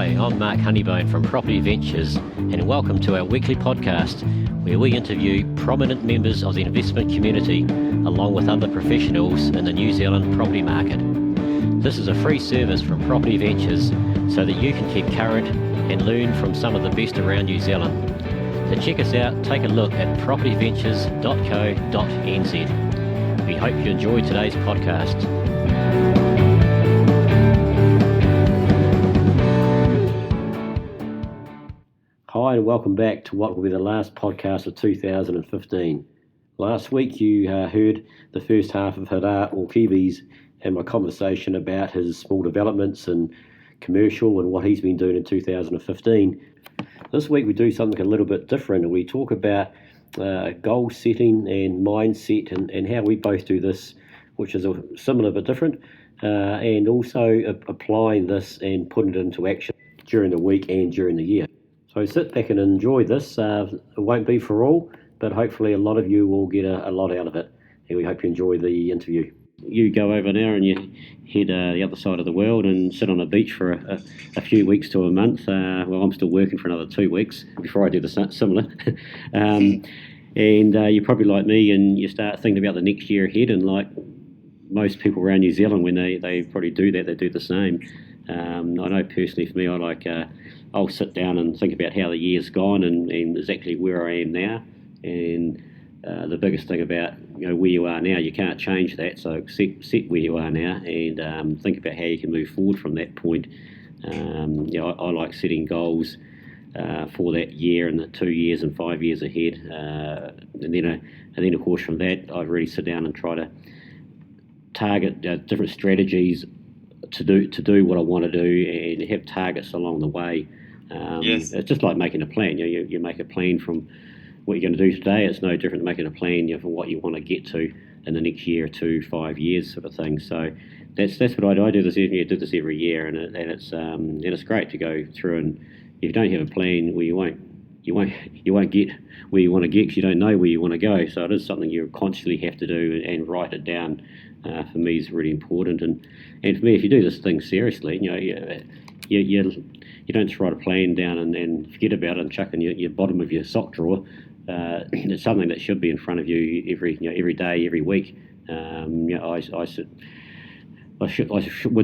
Hi, I'm Mark Honeybone from Property Ventures, and welcome to our weekly podcast where we interview prominent members of the investment community along with other professionals in the New Zealand property market. This is a free service from Property Ventures so that you can keep current and learn from some of the best around New Zealand. To check us out, take a look at propertyventures.co.nz. We hope you enjoyed today's podcast. Hi and welcome back to what will be the last podcast of 2015. Last week you heard the first half of Hara or Kiwi's and my conversation about his small developments and commercial and what he's been doing in 2015. This week we do something a little bit different, and we talk about goal setting and mindset and how we both do this, which is similar but different, and also applying this and putting it into action during the week and during the year. So sit back and enjoy this. It won't be for all, but hopefully a lot of you will get a lot out of it, and we hope you enjoy the interview. You go over now and you head the other side of the world and sit on a beach for a few weeks to a month. Well, I'm still working for another 2 weeks before I do the similar. And you're probably like me and you start thinking about the next year ahead, and like most people around New Zealand, when they probably do that, they do the same. I know personally for me, I'll sit down and think about how the year's gone and exactly where I am now. And the biggest thing about where you are now, you can't change that. So accept where you are now and think about how you can move forward from that point. I like setting goals for that year and the 2 years and 5 years ahead. And then of course from that, I really sit down and try to target different strategies to do what I want to do and have targets along the way. Yes. It's just like making a plan. You make a plan from what you're going to do today. It's no different than making a plan for what you want to get to in the next year, 2, 5 years, sort of thing. So that's what I do. I do this every year, and it's great to go through. And if you don't have a plan, well, you won't get where you want to get because you don't know where you want to go. So it is something you constantly have to do and write it down. For me, is really important. And for me, if you do this thing seriously, you don't just write a plan down and forget about it and chuck in your bottom of your sock drawer. It's something that should be in front of you every day, every week. I would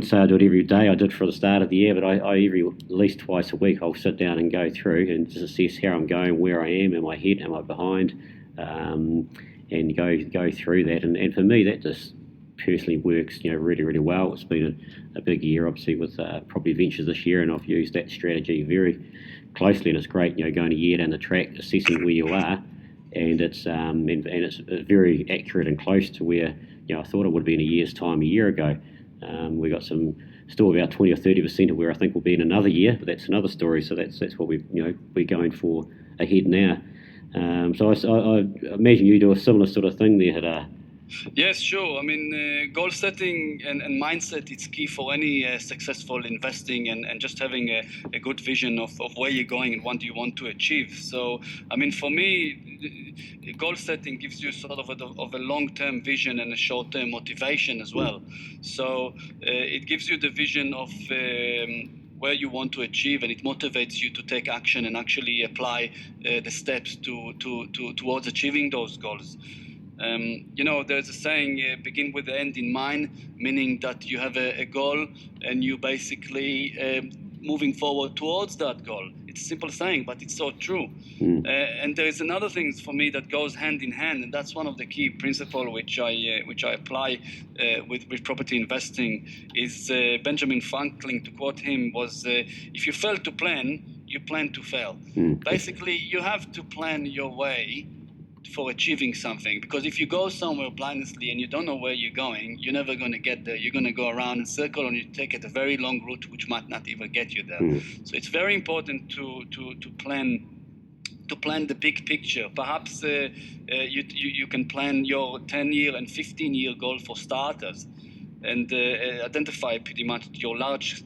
say I do it every day. I did for the start of the year, but I at least twice a week I'll sit down and go through and just assess how I'm going, where I am I ahead, am I behind, and go through that. And for me, that just personally works, really, really well. It's been a big year, obviously, with Property Ventures this year, and I've used that strategy very closely, and it's great, going a year down the track, assessing where you are, and it's very accurate and close to where I thought it would be in a year's time a year ago. We got still about 20 or 30% of where I think we'll be in another year, but that's another story. So that's what we're going for ahead now. So I imagine you do a similar sort of thing there, Hara. Yes, sure. I mean, goal setting and mindset, it's key for any successful investing and just having a good vision of where you're going and what you want to achieve. So, I mean, for me, goal setting gives you sort of a long-term vision and a short-term motivation as well. So it gives you the vision of where you want to achieve, and it motivates you to take action and actually apply the steps towards achieving those goals. There's a saying, begin with the end in mind, meaning that you have a goal and you basically moving forward towards that goal. It's a simple saying, but it's so true. And there is another thing for me that goes hand in hand, and that's one of the key principles which I apply with property investing is Benjamin Franklin, to quote him, was if you fail to plan, you plan to fail. Basically, you have to plan your way for achieving something, because if you go somewhere blindly and you don't know where you're going, you're never going to get there. You're going to go around in circle, and you take a very long route which might not even get you there. So it's very important to plan the big picture. Perhaps you can plan your 10-year and 15-year goal for starters, and identify pretty much your large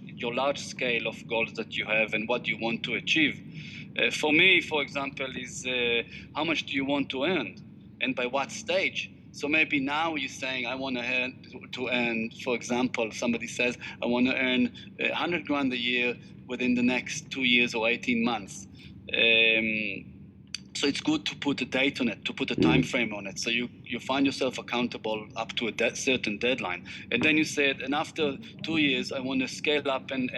scale of goals that you have and what you want to achieve. For me, for example, is how much do you want to earn, and by what stage? So maybe now you're saying, I want to earn, for example, somebody says, I want to earn 100 grand a year within the next 2 years or 18 months. So it's good to put a date on it, to put a time frame on it. So you find yourself accountable up to a certain deadline. And then you said, and after 2 years, I want to scale up and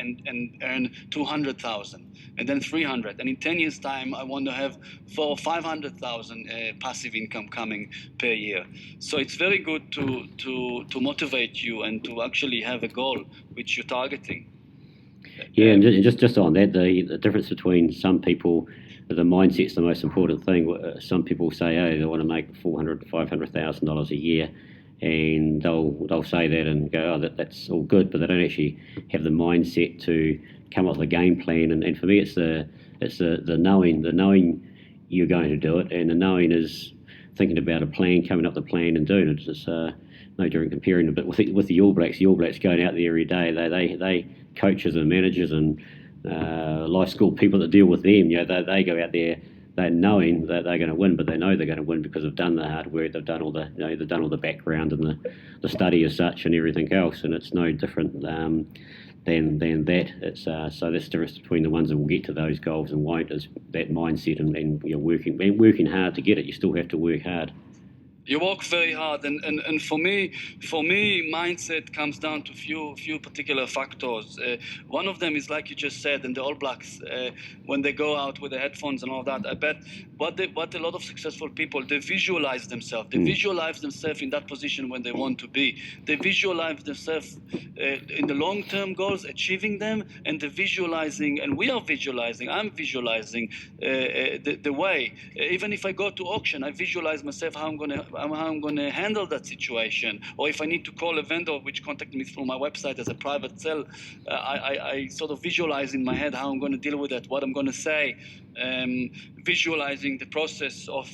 earn 200,000 and then 300. And in 10 years time, I want to have 400,000 or 500,000 passive income coming per year. So it's very good to motivate you and to actually have a goal which you're targeting. Yeah, and just on that, the difference between some people, the mindset's the most important thing. Some people say, oh, they want to make $400,000 to $500,000 a year, and they'll say that and go, oh, that's all good, but they don't actually have the mindset to come up with a game plan. And for me, it's the knowing you're going to do it, and the knowing is thinking about a plan, coming up with a plan and doing it. It's no different comparing a bit with the All Blacks. The All Blacks going out there every day. They coaches and managers and life school people that deal with them, they go out there, they're knowing that they're going to win, but they know they're going to win because they've done the hard work, they've done all the background and the study as such and everything else, and it's no different than that. It's so that's the difference between the ones that will get to those goals and won't, is that mindset and you're working hard to get it. You still have to work hard. You work very hard, and for me, mindset comes down to few particular factors. One of them is, like you just said, and the All Blacks, when they go out with the headphones and all that, I bet what a lot of successful people, they visualize themselves. They visualize themselves in that position when they want to be. They visualize themselves in the long-term goals, achieving them, and they're visualizing, and we are visualizing. I'm visualizing the way. Even if I go to auction, I visualize myself how I'm going to handle that situation, or if I need to call a vendor which contacted me through my website as a private sell, I sort of visualize in my head how I'm going to deal with it, what I'm going to say, visualizing the process of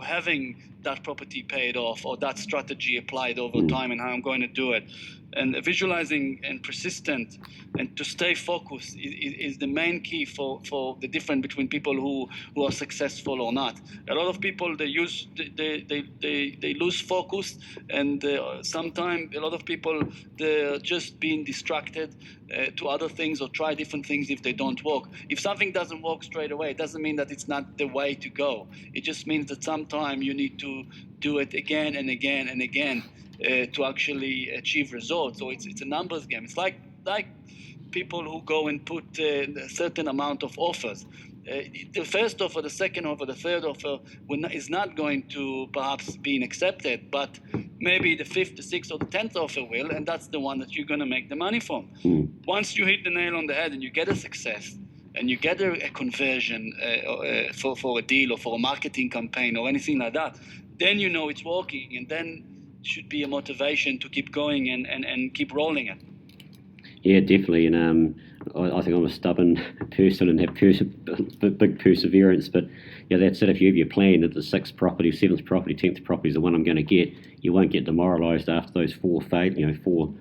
having that property paid off or that strategy applied over time and how I'm going to do it. And visualizing and persistent and to stay focused is the main key for the difference between people who are successful or not. A lot of people, they lose focus, and sometimes a lot of people, they're just being distracted to other things or try different things if they don't work. If something doesn't work straight away, it doesn't mean that it's not the way to go. It just means that sometimes you need to do it again and again and again to actually achieve results. So it's a numbers game. It's like people who go and put a certain amount of offers. The first offer, the second offer, the third offer is not going to perhaps be accepted, but maybe the fifth, the sixth, or the 10th offer will, and that's the one that you're going to make the money from. Once you hit the nail on the head and you get a success, and you get a conversion for a deal or for a marketing campaign or anything like that, then you know it's working, and then should be a motivation to keep going and keep rolling it. Yeah, definitely. And I think I'm a stubborn person and have big perseverance. But that's it. If you have your plan that the 6th property, 7th property, 10th property is the one I'm going to get, you won't get demoralised after those 4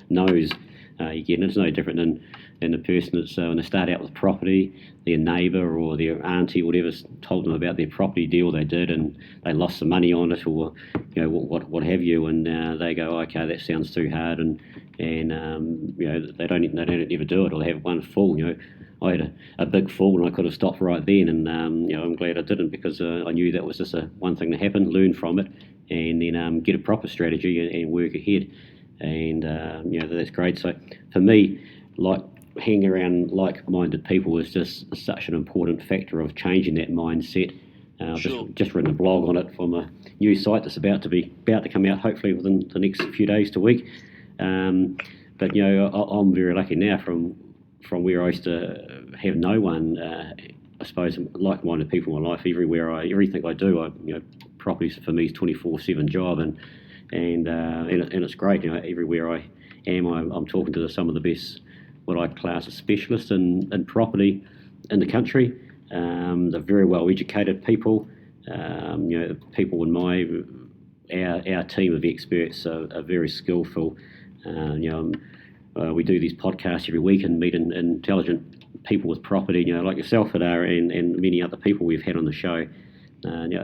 no's you get. And it's no different than the person that's when they start out with property, their neighbour or their auntie or whatever told them about their property deal they did, and they lost some money on it, or what have you, and they go, okay, that sounds too hard, and they don't ever do it, or they have one fall. I had a big fall and I could have stopped right then, and I'm glad I didn't, because I knew that was just one thing that happened, learn from it, and then get a proper strategy and work ahead, and that's great. So for me, like, hanging around like-minded people is just such an important factor of changing that mindset. I've just written a blog on it from a new site that's about to come out hopefully within the next few days to week. But I'm very lucky now from where I used to have no one. I suppose like-minded people in my life. Everything I do, properties for me is 24/7 job, and it's great. Everywhere I am, I'm talking to some of the best, what I class as specialists in property in the country. They're very well educated people. People in our team of experts are very skillful. We do these podcasts every week and meet intelligent people with property, like yourself, Hadar, and many other people we've had on the show.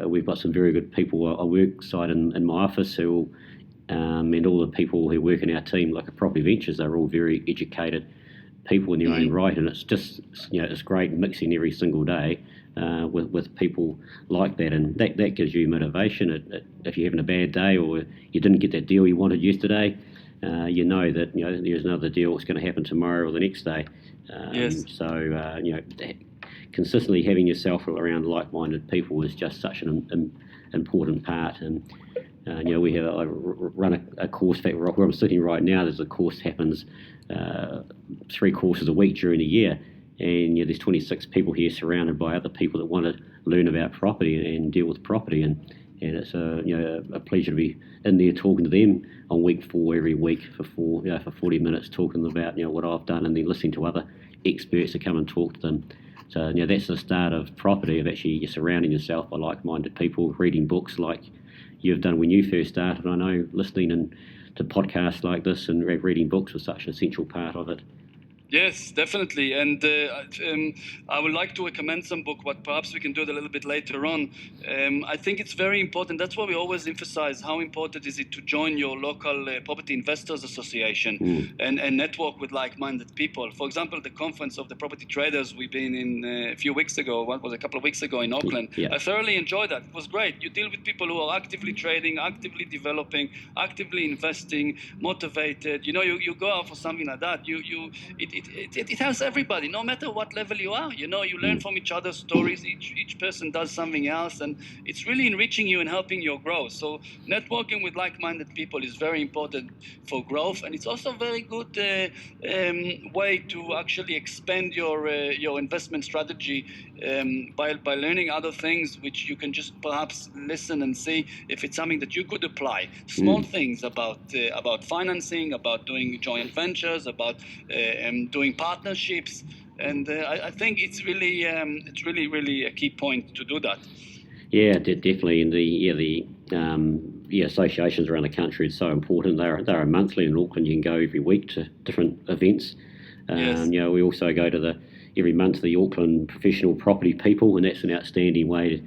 We've got some very good people on work side in my office who, and all the people who work in our team, like a Property Ventures, they're all very educated people in their own right, and it's just, it's great mixing every single day with people like that, and that gives you motivation. If you're having a bad day or you didn't get that deal you wanted yesterday, you know that there's another deal that's going to happen tomorrow or the next day. Yes. So consistently having yourself around like-minded people is just such an important part. And we have I run a course. In fact, where I'm sitting right now, there's a course happens 3 courses a week during the year, and there's 26 people here surrounded by other people that want to learn about property and deal with property, and it's a pleasure to be in there talking to them on week 4 every week for 40 minutes, talking about what I've done, and then listening to other experts that come and talk to them. So that's the start of property, of actually surrounding yourself by like-minded people, reading books like you've done when you first started. I know listening to podcasts like this and reading books was such an essential part of it. Yes, definitely. And I would like to recommend some book, but perhaps we can do it a little bit later on. I think it's very important. That's why we always emphasize how important is it to join your local property investors association and network with like-minded people. For example, the conference of the property traders we've been in a few weeks ago, a couple of weeks ago in Auckland. Yeah. I thoroughly enjoyed that. It was great. You deal with people who are actively trading, actively developing, actively investing, motivated. You go out for something like that. It helps everybody, no matter what level you are. You learn from each other's stories. Each person does something else, and it's really enriching you and helping your growth. So networking with like-minded people is very important for growth, and it's also a very good way to actually expand your investment strategy by learning other things, which you can just perhaps listen and see if it's something that you could apply. Small things about financing, about doing joint ventures, about doing partnerships, and I think it's really a key point to do that. Yeah, definitely. And the associations around the country is so important. They're monthly in Auckland. You can go every week to different events. Yes. We also go to every month the Auckland Professional Property People, and that's an outstanding way.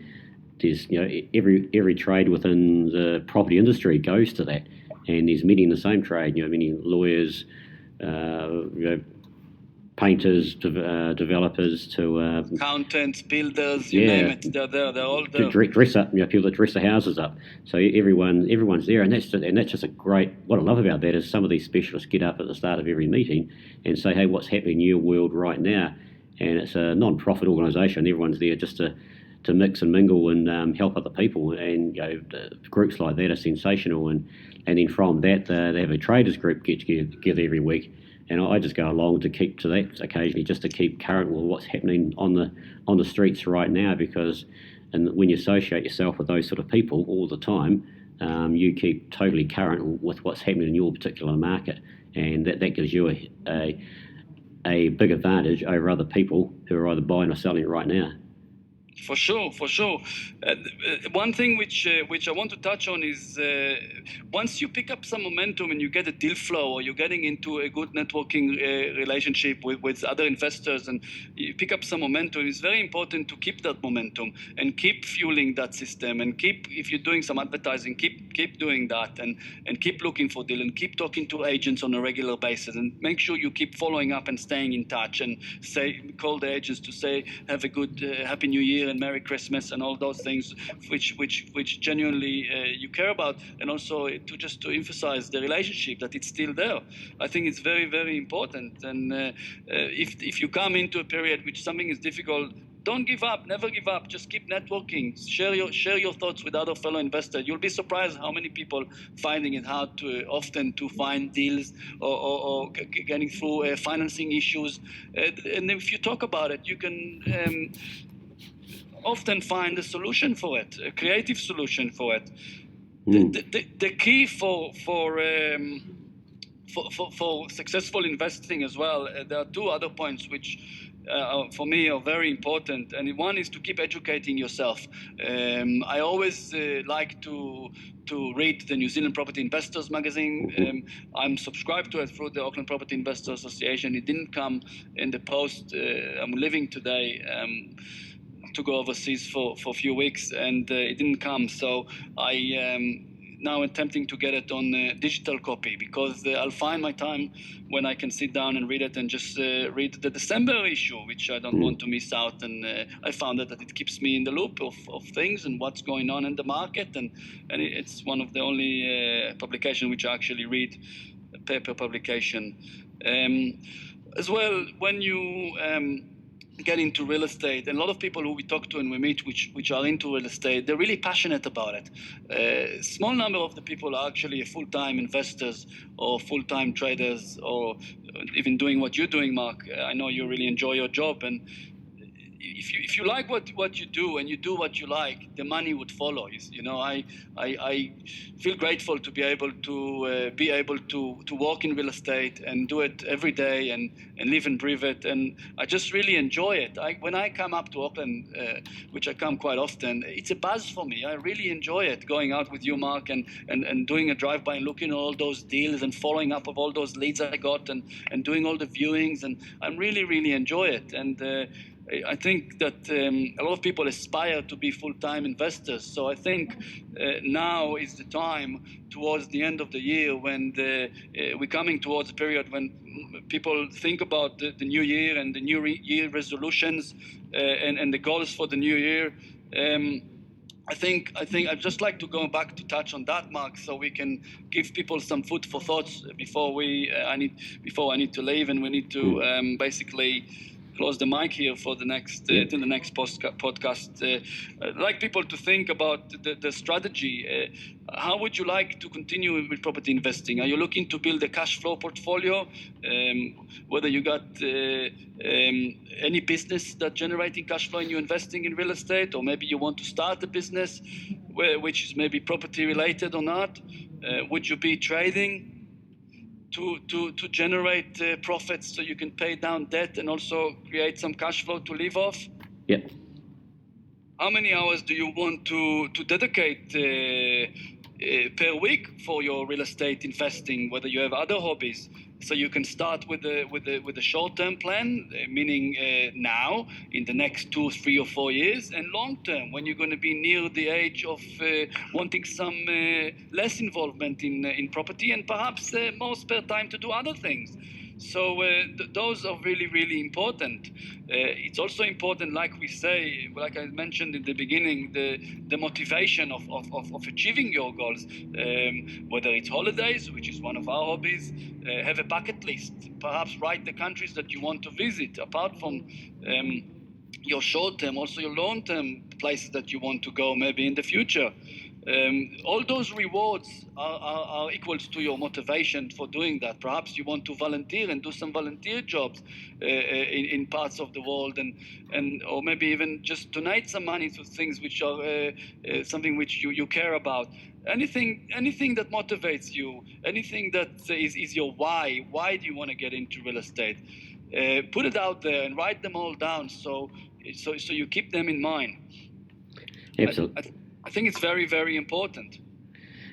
There's every trade within the property industry goes to that, and there's many in the same trade. Many lawyers, painters, developers, to accountants, builders, you name it. They're there. They're all there. Dress up, people that dress the houses up. So everyone's there, and that's just a great. What I love about that is some of these specialists get up at the start of every meeting and say, "Hey, what's happening in your world right now?" And it's a non-profit organisation. Everyone's there just to mix and mingle and help other people. And groups like that are sensational. And then from that, they have a traders group get together every week. And I just go along to keep to that occasionally, just to keep current with what's happening on the streets right now. Because when you associate yourself with those sort of people all the time, you keep totally current with what's happening in your particular market, and that gives you a big advantage over other people who are either buying or selling right now. For sure. One thing which I want to touch on is once you pick up some momentum and you get a deal flow, or you're getting into a good networking relationship with other investors, and you pick up some momentum, it's very important to keep that momentum and keep fueling that system, and if you're doing some advertising, keep doing that, and keep looking for deal, and keep talking to agents on a regular basis, and make sure you keep following up and staying in touch, and call the agents to say have a good Happy New Year and Merry Christmas and all those things which genuinely you care about, and also to emphasize the relationship, that it's still there. I think it's very, very important. And if you come into a period which something is difficult, don't give up, never give up. Just keep networking. Share your thoughts with other fellow investors. You'll be surprised how many people finding it hard often to find deals or getting through financing issues. And if you talk about it, you can often find a solution for it, a creative solution for it. The key for successful investing as well, there are 2 other points which for me are very important, and one is to keep educating yourself. I always like to read the New Zealand Property Investors magazine. I'm subscribed to it through the Auckland Property Investors Association. It didn't come in the post. I'm living today to go overseas for a few weeks, and it didn't come. So I now attempting to get it on digital copy, because I'll find my time when I can sit down and read it, and just read the December issue, which I don't want to miss out. And I found that it keeps me in the loop of things and what's going on in the market. And it's one of the only publications which I actually read, paper publication. As well, when you get into real estate, and a lot of people who we talk to and we meet which are into real estate, they're really passionate about it. Small number of the people are actually full-time investors or full-time traders, or even doing what you're doing, Mark. I know you really enjoy your job, and if you like what you do and you do what you like, the money would follow. I feel grateful to be able to work in real estate and do it every day and live and breathe it, and I just really enjoy it. When I come up to Auckland, which I come quite often, it's a buzz for me. I really enjoy it, going out with you, Mark, and doing a drive-by and looking at all those deals and following up of all those leads I got, and doing all the viewings, and I really, really enjoy it. And I think that a lot of people aspire to be full-time investors. So I think now is the time, towards the end of the year, when we're coming towards a period when people think about the new year and the new year resolutions and the goals for the new year. I think I'd just like to go back to touch on that, Mark, so we can give people some food for thoughts before I need to leave, and we need to basically close the mic here for the next till the next podcast. I'd like people to think about the strategy. How would you like to continue with property investing? Are you looking to build a cash flow portfolio? Whether you got any business that's generating cash flow and you're investing in real estate, or maybe you want to start a business which is maybe property related or not. Would you be trading to generate profits so you can pay down debt and also create some cash flow to live off? Yep. How many hours do you want to dedicate per week for your real estate investing, whether you have other hobbies? So you can start with a short-term plan, meaning now, in the next 2, 3, or 4 years, and long-term, when you're going to be near the age of wanting some less involvement in property, and perhaps more spare time to do other things. So those are really, really important. It's also important, like I mentioned in the beginning, the motivation of achieving your goals. Whether it's holidays, which is one of our hobbies, have a bucket list. Perhaps write the countries that you want to visit, apart from your short-term, also your long-term places that you want to go maybe in the future. All those rewards are equal to your motivation for doing that. Perhaps you want to volunteer and do some volunteer jobs in parts of the world, or maybe even just donate some money to things which are something which you care about. Anything that motivates you, anything that is your why. Why do you want to get into real estate? Put it out there and write them all down so you keep them in mind. Absolutely. I think it's very, very important.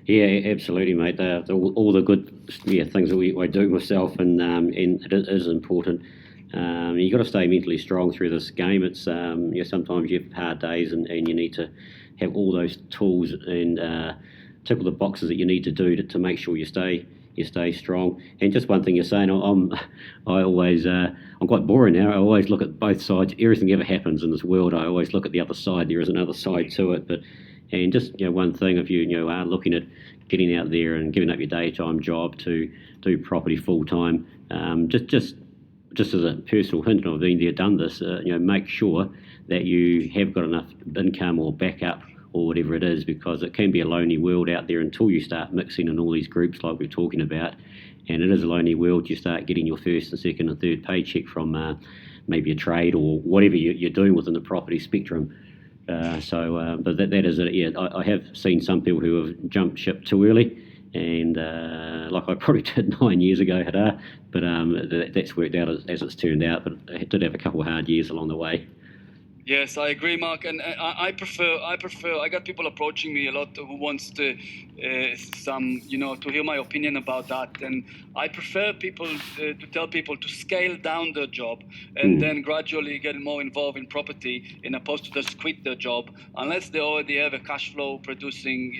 Yeah, absolutely, mate. All the good things that I do myself, and it is important. You've got to stay mentally strong through this game. It's sometimes you have hard days, and you need to have all those tools and tick all the boxes that you need to do to make sure you stay strong. And just one thing you're saying, I'm quite boring now. I always look at both sides. Everything ever happens in this world, I always look at the other side. There is another side to it, and just one thing, if you are looking at getting out there and giving up your daytime job to do property full time, just as a personal hint, and I've been there, done this. Make sure that you have got enough income or backup or whatever it is, because it can be a lonely world out there until you start mixing in all these groups like we're talking about. And it is a lonely world. You start getting your first and second and third paycheck from maybe a trade or whatever you're doing within the property spectrum. But that is it. Yeah, I have seen some people who have jumped ship too early, and like I probably did 9 years ago, but that's worked out as it's turned out. But I did have a couple of hard years along the way. Yes, I agree, Mark, and I prefer. I got people approaching me a lot who wants to to hear my opinion about that, and I prefer people to tell people to scale down their job and then gradually get more involved in property, in opposed to just quit their job unless they already have a cash flow producing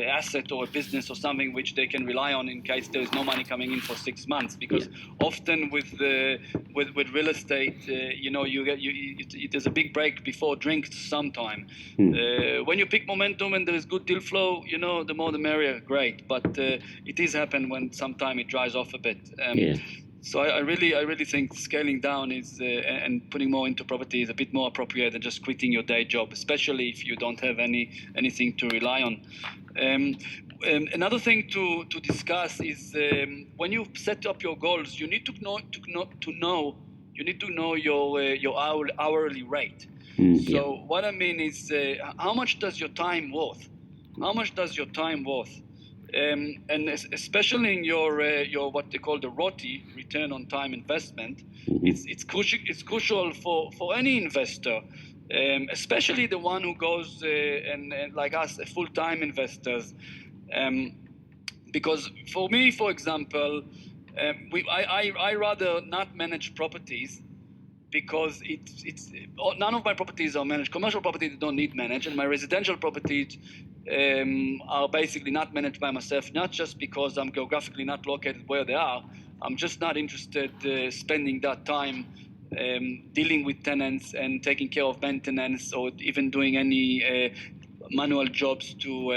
asset or a business or something which they can rely on in case there is no money coming in for 6 months. Because often with real estate, there's a big break before drinks sometime. When you pick momentum and there is good deal flow, the more the merrier, great. But it is happen when sometime it dries off a bit. So I really think scaling down is and putting more into property is a bit more appropriate than just quitting your day job, especially if you don't have anything to rely on. Another thing to discuss is when you set up your goals, you need to know your hourly rate. So what I mean is, how much does your time worth? How much does your time worth? And especially in your what they call the ROTI, return on time investment, it's crucial for any investor, especially the one who goes and like us, full-time investors. Because for me, for example, I rather not manage properties because it's none of my properties are managed. Commercial properties don't need managed, and my residential properties are basically not managed by myself. Not just because I'm geographically not located where they are. I'm just not interested spending that time dealing with tenants and taking care of maintenance, or even doing any manual jobs to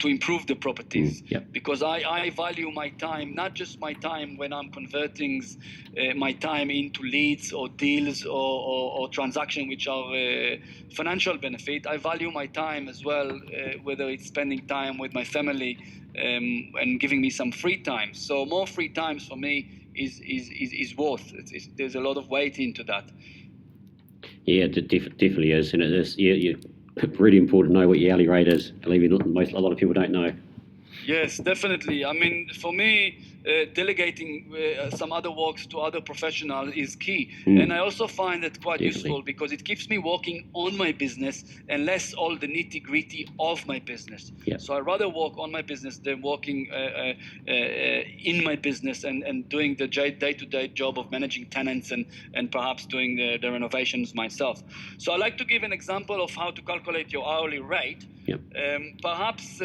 improve the properties. Because I value my time, not just my time when I'm converting my time into leads or deals or transactions which are financial benefit. I value my time as well, whether it's spending time with my family and giving me some free time. So more free times for me is worth. There's a lot of weight into that. Yeah, it definitely is, and it is. Really important to know what your hourly rate is. A lot of people don't know. Yes, definitely. I mean, for me, delegating some other works to other professionals is key. And I also find it quite useful because it keeps me working on my business and less all the nitty-gritty of my business. So I rather work on my business than working in my business and doing the day-to-day job of managing tenants and perhaps doing the renovations myself. So I like to give an example of how to calculate your hourly rate. Perhaps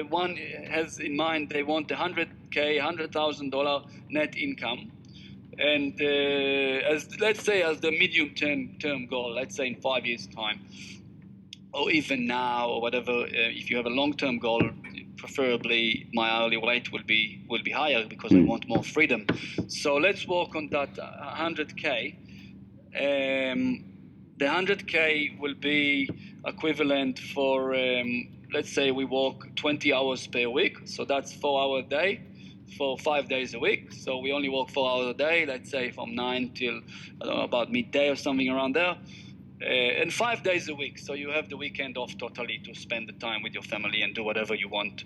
one has in mind they want $100,000 net income, and let's say as the medium term goal, let's say in 5 years' time, or even now, or whatever. If you have a long-term goal, preferably my hourly rate will be higher because I want more freedom. So let's work on that 100K. The 100K will be equivalent for, let's say we work 20 hours per week. So that's 4 hours a day for 5 days a week. So we only work 4 hours a day, let's say from 9 till about midday or something around there. And 5 days a week. So you have the weekend off totally to spend the time with your family and do whatever you want.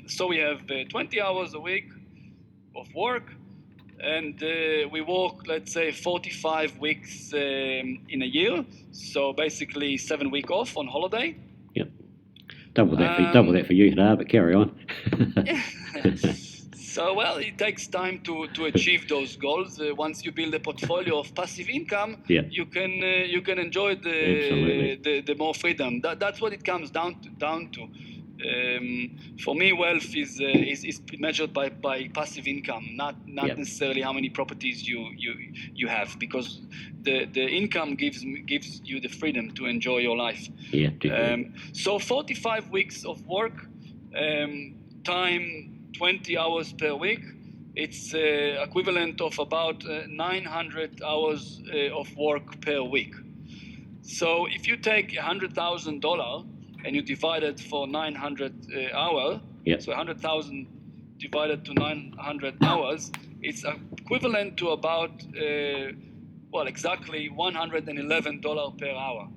So we have 20 hours a week of work. And we work, let's say, 45 weeks in a year. So basically 7 weeks off on holiday. Yep. Double that for you, but carry on. So, well, it takes time to achieve those goals. Once you build a portfolio of passive income, you can enjoy the more freedom. That's what it comes down to. For me, wealth is measured by passive income, not necessarily how many properties you have, because the income gives you the freedom to enjoy your life. So 45 weeks of work, time 20 hours per week. It's equivalent of about 900 hours of work per week. So if you take $100,000 and you divide it for 900 hours, so 100,000 divided to 900 hours, it's equivalent to about, exactly $111 per hour.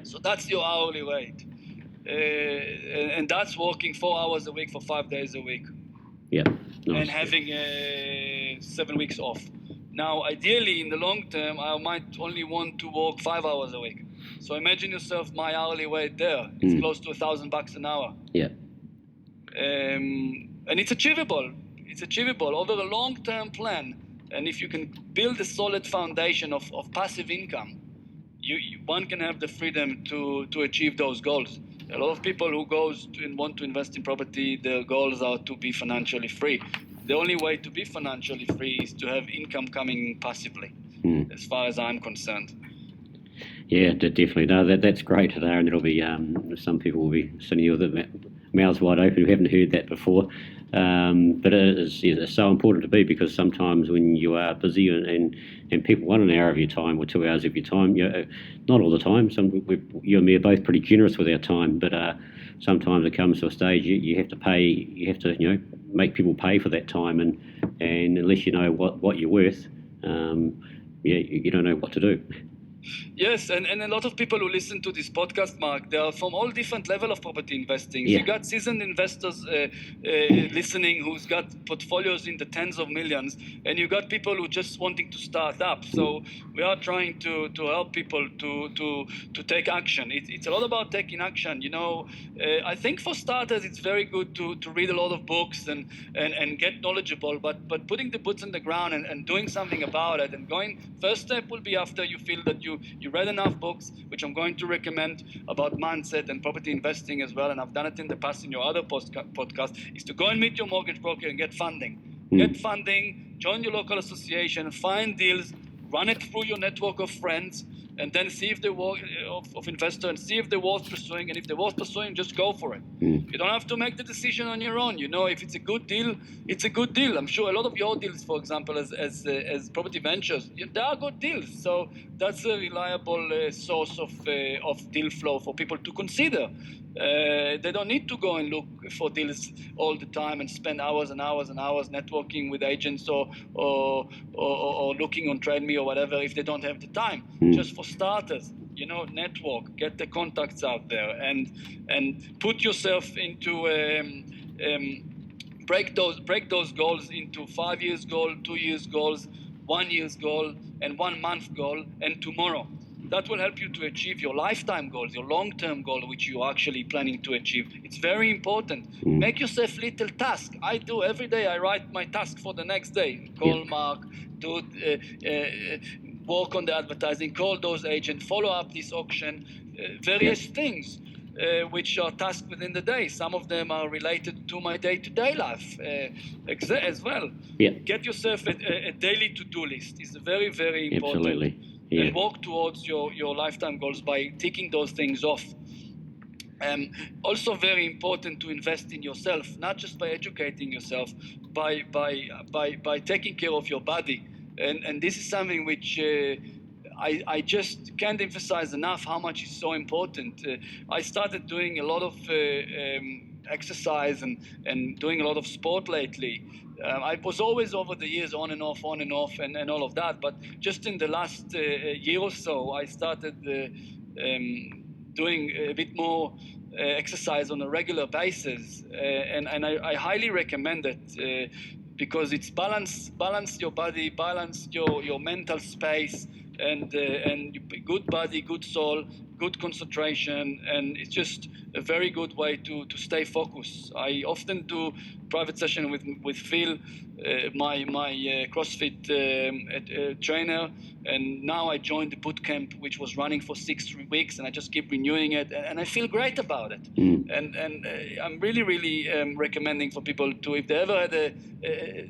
So that's your hourly rate. And that's working 4 hours a week for 5 days a week. Nice. And having 7 weeks off. Now, ideally, in the long term, I might only want to work 5 hours a week. So imagine yourself my hourly wage there. It's close to $1,000 an hour. Yeah. And it's achievable. It's achievable over a long-term plan. And if you can build a solid foundation of passive income, one can have the freedom to achieve those goals. A lot of people who want to invest in property, their goals are to be financially free. The only way to be financially free is to have income coming passively, as far as I'm concerned. Yeah, definitely. No, that's great there, and it'll be some people will be sitting here with their mouths wide open who haven't heard that before. But it's so important to be, because sometimes when you are busy and people want an hour of your time or 2 hours of your time, not all the time. You and me are both pretty generous with our time, but sometimes it comes to a stage you have to pay. You have to make people pay for that time, and unless you know what you're worth, you don't know what to do. Yes, and a lot of people who listen to this podcast, Mark, they are from all different level of property investing. Yeah. You got seasoned investors listening who's got portfolios in the tens of millions, and you got people who just wanting to start up. So we are trying to help people to take action. It's a lot about taking action. I think for starters, it's very good to read a lot of books and get knowledgeable, but putting the boots on the ground and doing something about it, and first step will be after you feel that you read enough books, which I'm going to recommend about mindset and property investing as well, and I've done it in the past in your other podcast, is to go and meet your mortgage broker and get funding. Get funding, join your local association, find deals, run it through your network of friends, and then see if they worth of investor, and see if they're worth pursuing, and if they're worth pursuing, just go for it. You don't have to make the decision on your own. If it's a good deal, it's a good deal. I'm sure a lot of your deals, for example, as property ventures, they are good deals. So that's a reliable source of deal flow for people to consider. They don't need to go and look for deals all the time and spend hours and hours and hours networking with agents or looking on TradeMe or whatever if they don't have the time. Just for starters, network, get the contacts out there, and put yourself into break those goals into 5 years goal, 2 years goals, 1 year's goal, and 1 month goal, and tomorrow. That will help you to achieve your lifetime goals, your long-term goal, which you're actually planning to achieve. It's very important. Make yourself little tasks. I do every day. I write my task for the next day. Call Mark, do work on the advertising, call those agents, follow up this auction, various things which are tasks within the day. Some of them are related to my day-to-day life as well. Get yourself a daily to-do list. It's very, very important. Absolutely. Yeah. And work towards your lifetime goals by ticking those things off. Also very important to invest in yourself, not just by educating yourself, by taking care of your body. And this is something which I just can't emphasize enough how much is so important. I started doing a lot of exercise and doing a lot of sport lately. I was always over the years on and off and all of that, but just in the last year or so, I started doing a bit more exercise on a regular basis, and I highly recommend it because it's balance your body, balance your mental space, and good body, good soul, good concentration, and it's just a very good way to stay focused. I often do private session with Phil, my CrossFit trainer, and now I joined the boot camp, which was running for 6 weeks, and I just keep renewing it, and I feel great about it. And I'm really recommending for people to, if they ever had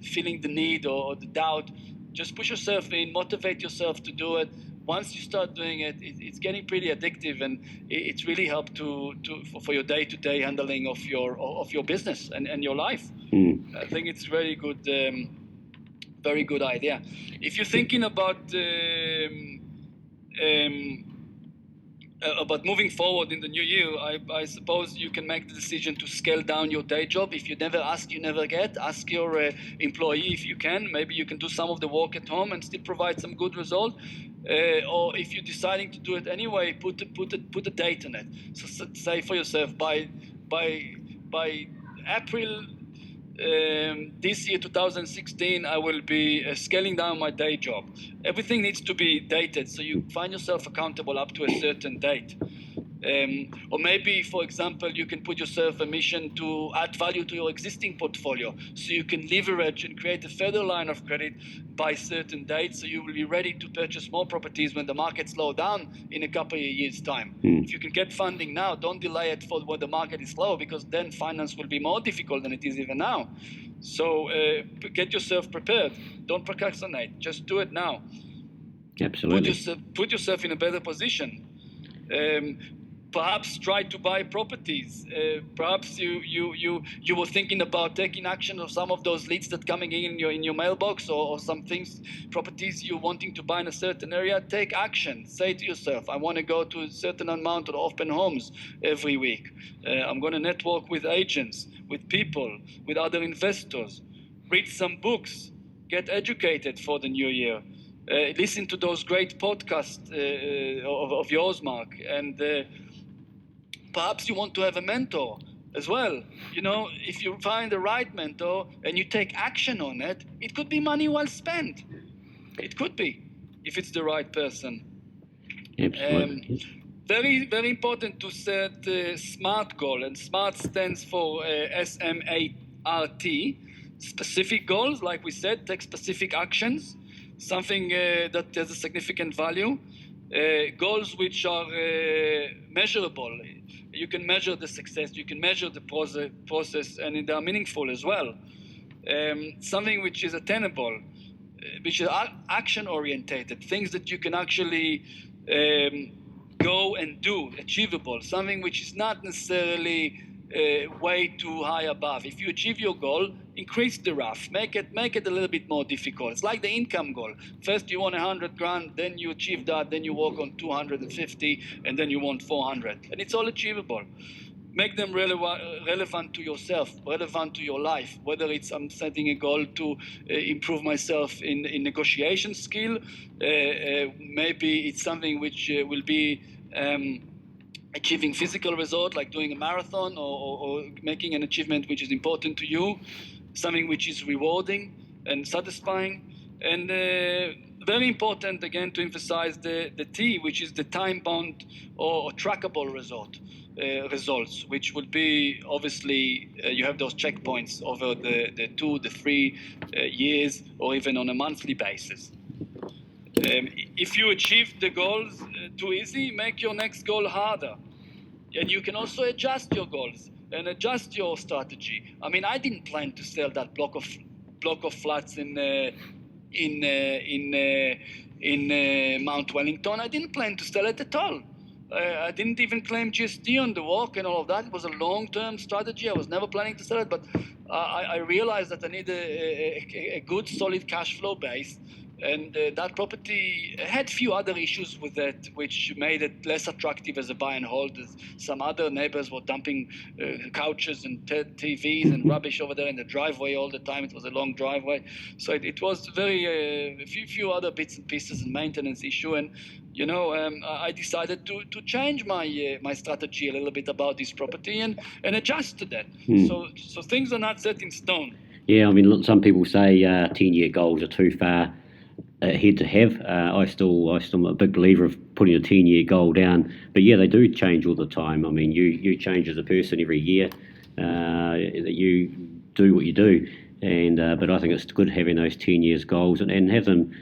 feeling the need or the doubt, just push yourself in, motivate yourself to do it. Once you start doing it, it's getting pretty addictive, and it's really helped for your day-to-day handling of your business and your life. I think it's very good idea. If you're thinking about moving forward in the new year, I suppose you can make the decision to scale down your day job. If you never ask, you never get. Ask your employee if you can. Maybe you can do some of the work at home and still provide some good result. Or if you're deciding to do it anyway, put a date on it. So say for yourself by April this year, 2016, I will be scaling down my day job. Everything needs to be dated, so you find yourself accountable up to a certain date. Or maybe, for example, you can put yourself a mission to add value to your existing portfolio, so you can leverage and create a further line of credit by certain dates, so you will be ready to purchase more properties when the market slows down in a couple of years' time. If you can get funding now, don't delay it for when the market is low, because then finance will be more difficult than it is even now. So get yourself prepared. Don't procrastinate. Just do it now. Absolutely. Put yourself in a better position. Perhaps try to buy properties. Perhaps you were thinking about taking action on some of those leads that coming in your mailbox, or some things, properties you're wanting to buy in a certain area. Take action. Say to yourself, I want to go to a certain amount of open homes every week. I'm going to network with agents, with people, with other investors. Read some books. Get educated for the new year. Listen to those great podcasts of yours, Mark, and perhaps you want to have a mentor as well. If you find the right mentor and you take action on it, it could be money well spent. It could be, if it's the right person. Absolutely. Very, very important to set a SMART goal, and SMART stands for SMART. Specific goals, like we said, take specific actions, something that has a significant value. Goals which are measurable. You can measure the success, you can measure the process, and they are meaningful as well. Something which is attainable, which is action-orientated, things that you can actually go and do, achievable, something which is not necessarily way too high above. If you achieve your goal, increase the RAF, make it a little bit more difficult. It's like the income goal. First you want 100 grand, then you achieve that, then you work on 250, and then you want 400, and it's all achievable. Make them relevant to yourself, relevant to your life. Whether it's I'm setting a goal to improve myself in negotiation skill, maybe it's something which will be achieving physical result, like doing a marathon, or making an achievement which is important to you, something which is rewarding and satisfying. And very important, again, to emphasize the T, which is the time-bound or trackable results, which would be, obviously, you have those checkpoints over the 2, the 3 years, or even on a monthly basis. If you achieve the goals too easy, make your next goal harder. And you can also adjust your goals and adjust your strategy. I mean, I didn't plan to sell that block of flats in Mount Wellington. I didn't plan to sell it at all. I didn't even claim GST on the walk and all of that. It was a long-term strategy. I was never planning to sell it, but I realized that I need a good, solid cash flow base. And that property had few other issues with it, which made it less attractive as a buy and hold. Some other neighbors were dumping couches and TVs and rubbish over there in the driveway all the time. It was a long driveway. So it was very a few other bits and pieces and maintenance issue. And, I decided to change my strategy a little bit about this property and adjust to that. So things are not set in stone. Yeah, I mean, some people say 10-year goals are too far ahead to have. I still am a big believer of putting a 10-year goal down, but yeah, they do change all the time. I mean, you change as a person every year. You do what you do, and but I think it's good having those 10 years goals and have them.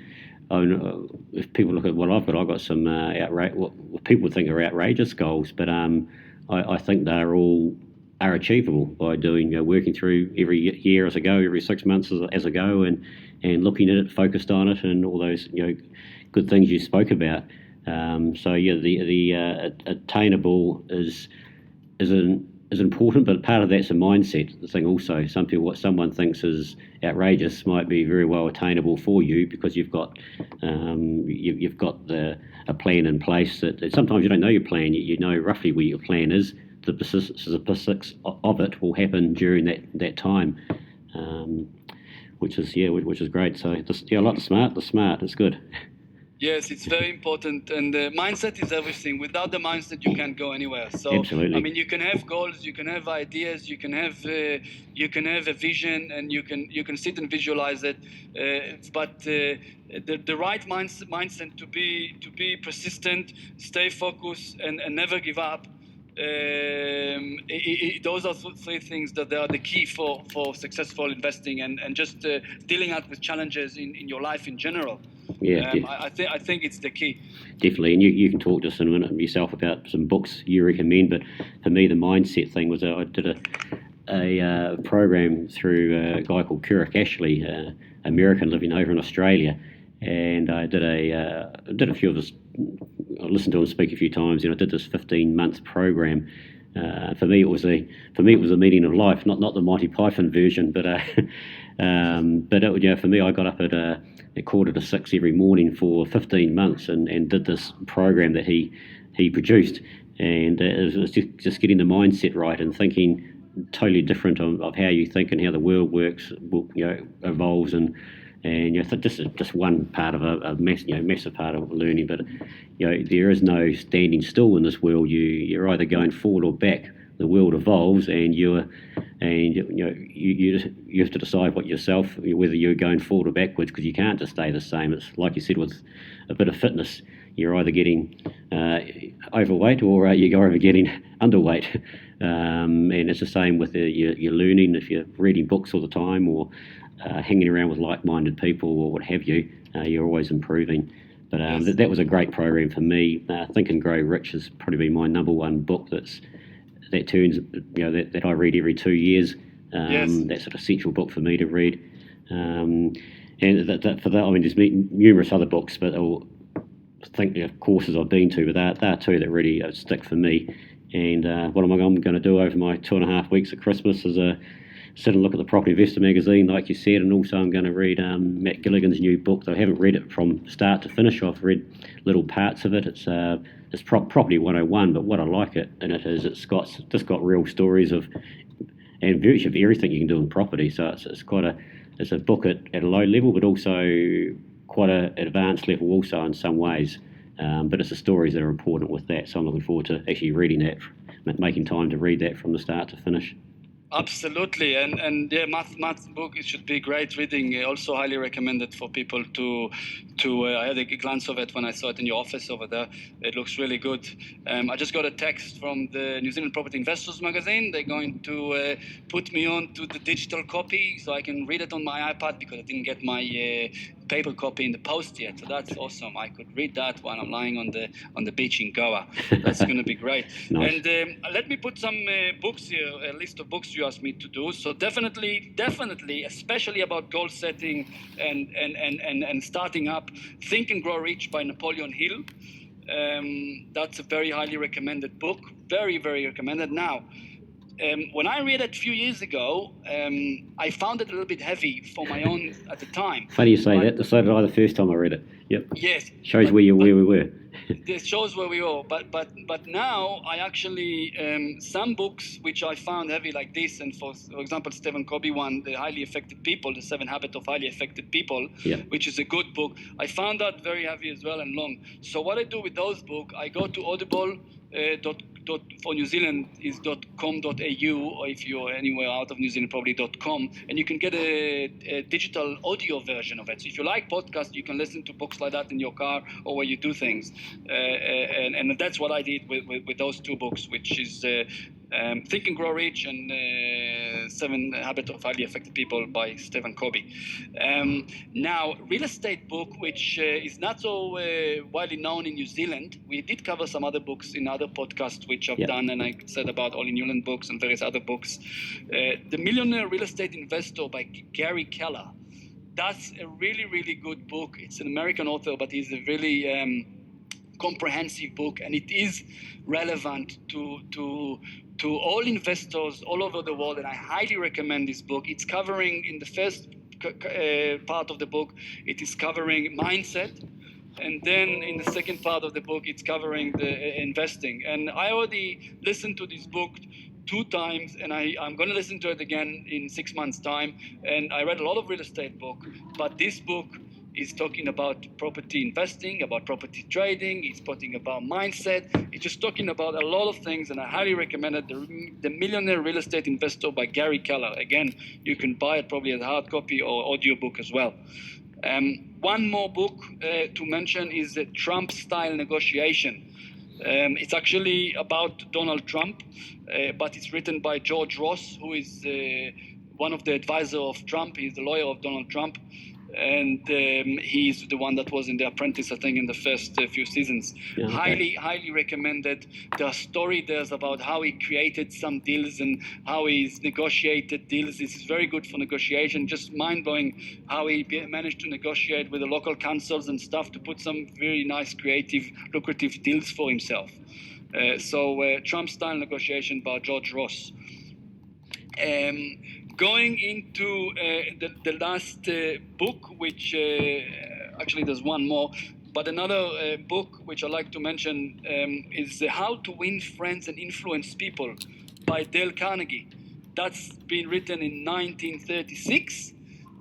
If people look at what I've got some what people think are outrageous goals, but I think they're all are achievable by doing working through every year as I go, every 6 months as I go, and looking at it, focused on it, and all those good things you spoke about. So yeah, the attainable is important, but part of that's a mindset thing also. What someone thinks is outrageous might be very well attainable for you because you've got a plan in place that sometimes you don't know your plan. You know roughly where your plan is. The specifics of it will happen during that time, which is great. So I like the smart. It's good. Yes, it's very important, and mindset is everything. Without the mindset, you can't go anywhere. So, Absolutely. I mean, you can have goals, you can have ideas, you can have a vision, and you can sit and visualize it. But the right mindset to be persistent, stay focused, and never give up. Those are three things that are the key for successful investing and just dealing out with challenges in your life in general. Yeah, I think it's the key. definitely. And you can talk just in a minute yourself about some books you recommend. But for me, the mindset thing was I did a program through a guy called Kirk Ashley, American living over in Australia, and I did a few of his. I listened to him speak a few times, and I did this 15-month program. For me, it was a meaning of life, not the Monty Python version, but for me, I got up at 5:45 every morning for 15 months and did this program that he produced, and it was just getting the mindset right and thinking totally different of how you think and how the world works, evolves, and just one part of a massive part of learning. But there is no standing still in this world. You're either going forward or back. The world evolves, and you have to decide whether you're going forward or backwards, because you can't just stay the same. It's like you said with a bit of fitness. You're either getting overweight or you're either getting underweight. And it's the same with your learning. If you're reading books all the time or hanging around with like-minded people or what have you, you're always improving. But Yes. that was a great program for me. Think and Grow Rich has probably been my number one book that I read every 2 years. Yes. That's an essential book for me to read. And for that, I mean, there's numerous other books, but I think courses I've been to, but there are two that really stick for me. And what I'm going to do over my 2.5 weeks at Christmas is sit and look at the Property Investor magazine, like you said, and also I'm going to read Matt Gilligan's new book. I haven't read it from start to finish. I've read little parts of it. It's Property 101, but what I like it's got real stories and virtually everything you can do in property. So it's a book at a low level, but also quite an advanced level also in some ways. But it's the stories that are important with that. So I'm looking forward to actually reading that, making time to read that from the start to finish. Absolutely, and yeah, Matt's book, it should be great reading. Also highly recommended for people to I had a glance of it when I saw it in your office over there. It looks really good. I just got a text from the New Zealand Property Investors magazine. They're going to put me on to the digital copy so I can read it on my iPad, because I didn't get my paper copy in the post yet. So that's awesome. I could read that while I'm lying on the beach in Goa. That's going to be great. Nice. And let me put some books here, a list of books you asked me to do. So definitely, especially about goal setting and starting up, Think and Grow Rich by Napoleon Hill. That's a very highly recommended book. Very, very recommended. Now, when I read it a few years ago, I found it a little bit heavy for my own at the time. Funny you say that. So did I the first time I read it. Yep. Yes. Shows where we were. It shows where we are. But now I actually some books which I found heavy like this, and for example Stephen Covey one, The Highly Effective People, The 7 Habits of Highly Effective People, which is a good book. I found that very heavy as well and long. So what I do with those books, I go to Audible. For New Zealand is .com.au, or if you're anywhere out of New Zealand, probably .com, and you can get a digital audio version of it. So if you like podcasts, you can listen to books like that in your car or where you do things. And that's what I did with those two books, which is Think and Grow Rich and 7 Habits of Highly Effective People by Stephen Covey. Now, real estate book, which is not so widely known in New Zealand. We did cover some other books in other podcasts which I've done, and I said about All in Newland books and various other books. The Millionaire Real Estate Investor by Gary Keller. That's a really, really good book. It's an American author, but he's a really comprehensive book, and it is relevant to all investors all over the world, and I highly recommend this book. It's covering, in the first part of the book, it is covering mindset, and then in the second part of the book, it's covering the investing. And I already listened to this book 2 times, and I'm going to listen to it again in 6 months' time. And I read a lot of real estate book, but this book He's talking about property investing, about property trading. He's talking about mindset. He's just talking about a lot of things, and I highly recommend it. The Millionaire Real Estate Investor by Gary Keller. Again, you can buy it probably as a hard copy or audiobook as well. One more book to mention is the Trump-style negotiation. It's actually about Donald Trump, but it's written by George Ross, who is one of the advisors of Trump. He's the lawyer of Donald Trump. And he's the one that was in The Apprentice, I think, in the first few seasons. Yeah, okay. Highly recommended. There are stories there about how he created some deals and how he's negotiated deals. This is very good for negotiation. Just mind-blowing how he managed to negotiate with the local councils and stuff to put some very nice, creative, lucrative deals for himself. Trump-style negotiation by George Ross. Going into the last book, which actually there's one more, but another book which I like to mention is How to Win Friends and Influence People by Dale Carnegie. That's been written in 1936.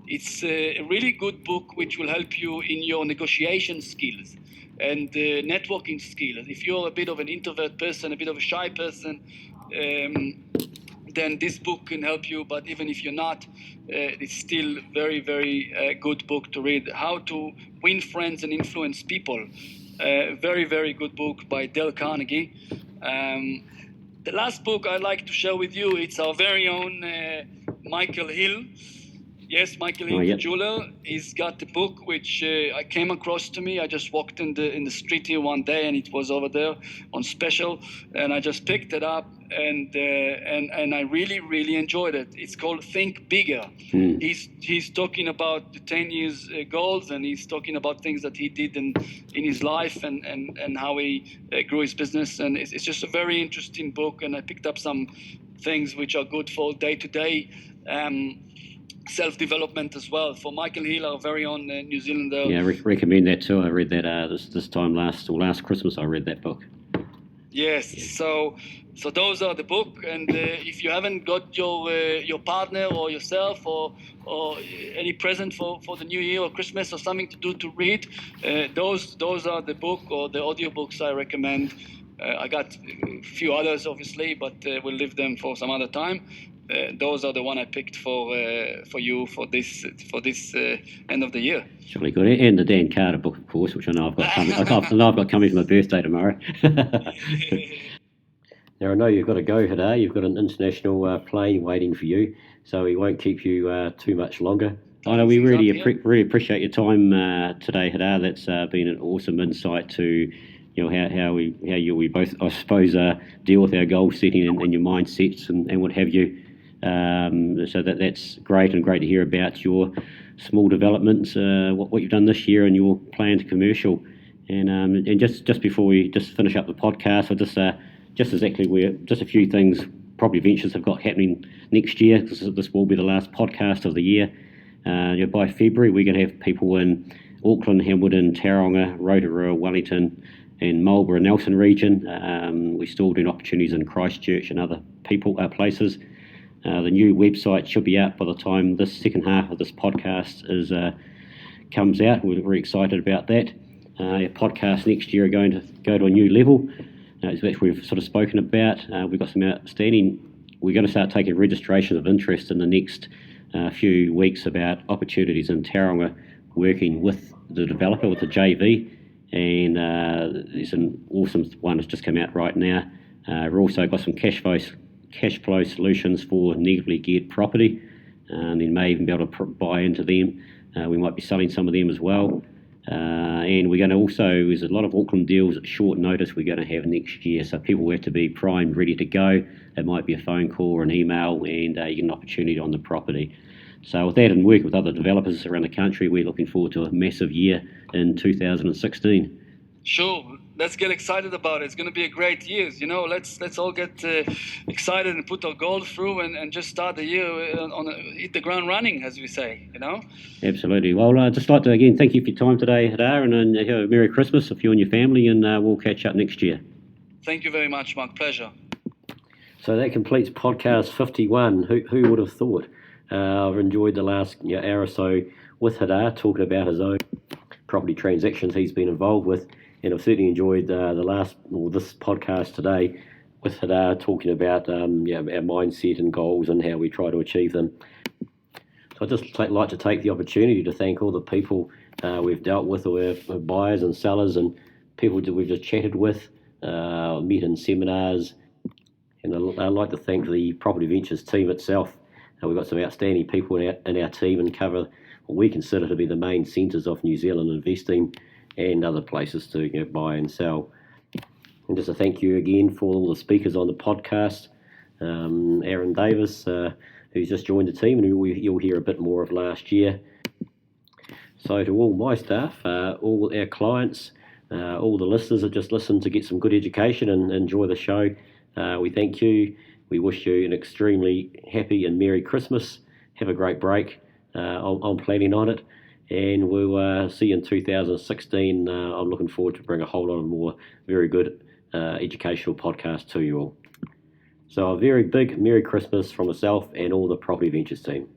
It's a really good book which will help you in your negotiation skills and networking skills. If you're a bit of an introvert person, a bit of a shy person, then this book can help you. But even if you're not, it's still very, very good book to read. How to Win Friends and Influence People. Very, very good book by Dale Carnegie. The last book I'd like to share with you, it's our very own Michael Hill. Yes, Michael Hill, the jeweler. He's got a book which I came across to me. I just walked in the street here one day, and it was over there on special, and I just picked it up, and I really, really enjoyed it. It's called Think Bigger. He's talking about the 10 years goals, and he's talking about things that he did in his life and how he grew his business, and it's just a very interesting book. And I picked up some things which are good for day-to-day self-development as well. For Michael Hill, our very own New Zealander. Yeah, recommend that too. I read that this time last Christmas. I read that book. Yes. Yeah. So those are the book. And if you haven't got your partner or yourself or any present for the New Year or Christmas or something to do to read, those are the book or the audiobooks I recommend. I got a few others obviously, but we'll leave them for some other time. Those are the one I picked for you for this end of the year. Really good, and the Dan Carter book, of course, which I know I've got coming for my birthday tomorrow. Now I know you've got to go today. You've got an international plane waiting for you, so we won't keep you too much longer. I know we really appreciate your time today, Hadar. That's been an awesome insight to how we both, I suppose, deal with our goal setting and your mindsets and what have you. So that's great, and great to hear about your small developments, what you've done this year and your planned commercial. And just before we just finish up the podcast, just a few things, probably ventures have got happening next year, because this will be the last podcast of the year. By February, we're going to have people in Auckland, Hamilton, Tauranga, Rotorua, Wellington, and Marlborough, Nelson region. We're still doing opportunities in Christchurch and other places. The new website should be out by the time this second half of this podcast comes out. We're very excited about that. Our podcasts next year are going to go to a new level, which we've sort of spoken about. We've got some outstanding. We're going to start taking registration of interest in the next few weeks about opportunities in Tauranga, working with the developer, with the JV. And there's an awesome one that's just come out right now. We've also got some cash flow solutions for negatively geared property, and then may even be able to buy into them. We might be selling some of them as well. And we're going to also, there's a lot of Auckland deals at short notice we're going to have next year, so people have to be primed, ready to go. It might be a phone call or an email, and you get an opportunity on the property. So with that, and working with other developers around the country, we're looking forward to a massive year in 2016. Sure, let's get excited about it. It's going to be a great year. Let's all get excited and put our goals through and just start the year hit the ground running, as we say. Absolutely. Well, I'd just like to again thank you for your time today, Hadar, and have a Merry Christmas if you and your family, and we'll catch up next year. Thank you very much, Mark. Pleasure. So that completes podcast 51. Who would have thought? I've enjoyed the last hour or so with Hadar, talking about his own property transactions he's been involved with. And I've certainly enjoyed this podcast today with Hadar, talking about our mindset and goals and how we try to achieve them. So I'd just like to take the opportunity to thank all the people we've dealt with, or our buyers and sellers and people that we've just chatted with, met in seminars. And I'd like to thank the Property Ventures team itself. We've got some outstanding people in our team and cover what we consider to be the main centres of New Zealand investing and other places to buy and sell. And just a thank you again for all the speakers on the podcast. Aaron Davis, who's just joined the team, and you'll hear a bit more of last year. So to all my staff, all our clients, all the listeners that just listen to get some good education and enjoy the show, we thank you. We wish you an extremely happy and Merry Christmas. Have a great break. I'm planning on it. And we'll see you in 2016. I'm looking forward to bring a whole lot of more very good educational podcasts to you all. So a very big Merry Christmas from myself and all the Property Ventures team.